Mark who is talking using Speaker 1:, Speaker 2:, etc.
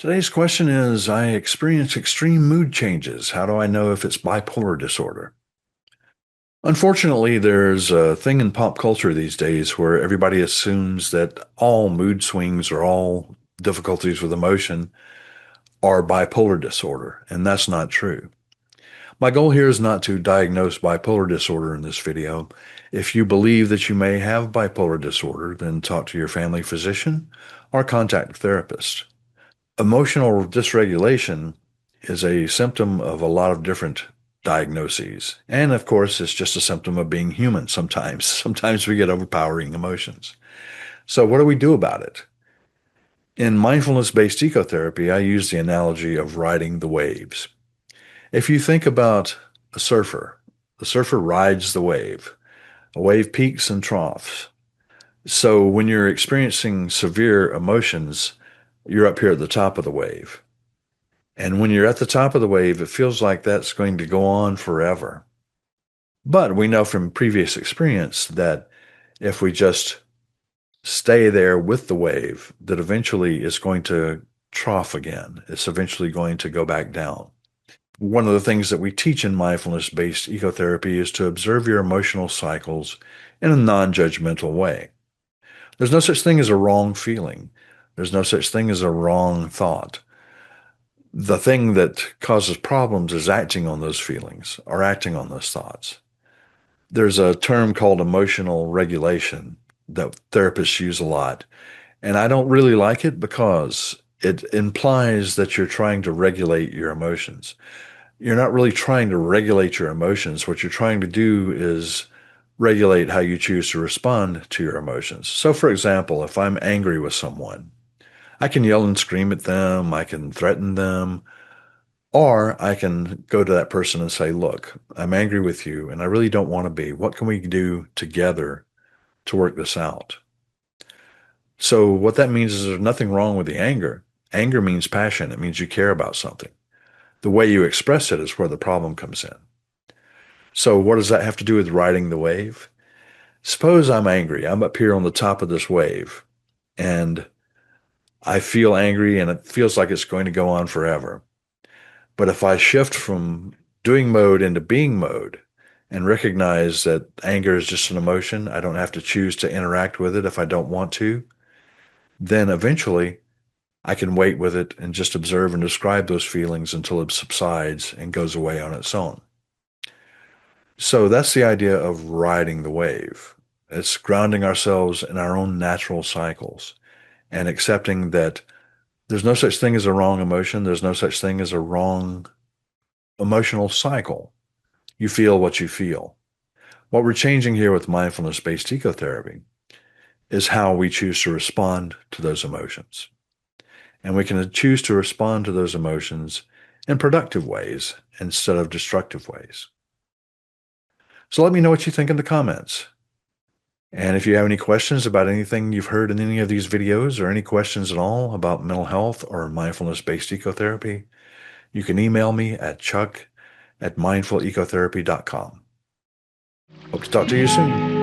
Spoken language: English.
Speaker 1: Today's question is, I experience extreme mood changes. How do I know if it's bipolar disorder? Unfortunately, there's a thing in pop culture these days where everybody assumes that all mood swings or all difficulties with emotion are bipolar disorder, and that's not true. My goal here is not to diagnose bipolar disorder in this video. If you believe that you may have bipolar disorder, then talk to your family physician or contact a therapist. Emotional dysregulation is a symptom of a lot of different diagnoses. And of course, it's just a symptom of being human sometimes. Sometimes we get overpowering emotions. So, what do we do about it? In mindfulness based ecotherapy, I use the analogy of riding the waves. If you think about a surfer, the surfer rides the wave. A wave peaks and troughs. So, when you're experiencing severe emotions, you're up here at the top of the wave. And when you're at the top of the wave, it feels like that's going to go on forever. But we know from previous experience that if we just stay there with the wave, that eventually it's going to trough again. It's eventually going to go back down. One of the things that we teach in mindfulness based ecotherapy is to observe your emotional cycles in a non judgmental way. There's no such thing as a wrong feeling, there's no such thing as a wrong thought. The thing that causes problems is acting on those feelings or acting on those thoughts. There's a term called emotional regulation that therapists use a lot. And I don't really like it because it implies that you're trying to regulate your emotions. You're not really trying to regulate your emotions. What you're trying to do is regulate how you choose to respond to your emotions. So, for example, if I'm angry with someone, I can yell and scream at them, I can threaten them, or I can go to that person and say, look, I'm angry with you and I really don't want to be. What can we do together to work this out? So, what that means is there's nothing wrong with the anger. Anger means passion, it means you care about something. The way you express it is where the problem comes in. So, what does that have to do with riding the wave? Suppose I'm angry. I'm up here on the top of this wave and I feel angry and it feels like it's going to go on forever. But if I shift from doing mode into being mode and recognize that anger is just an emotion, I don't have to choose to interact with it if I don't want to, then eventually I can wait with it and just observe and describe those feelings until it subsides and goes away on its own. So that's the idea of riding the wave. It's grounding ourselves in our own natural cycles and accepting that there's no such thing as a wrong emotion. There's no such thing as a wrong emotional cycle. You feel what you feel. What we're changing here with mindfulness based ecotherapy is how we choose to respond to those emotions. And we can choose to respond to those emotions in productive ways instead of destructive ways. So let me know what you think in the comments. And if you have any questions about anything you've heard in any of these videos or any questions at all about mental health or mindfulness based ecotherapy, you can email me at chuck@mindfulecotherapy.com. Hope to talk to you soon.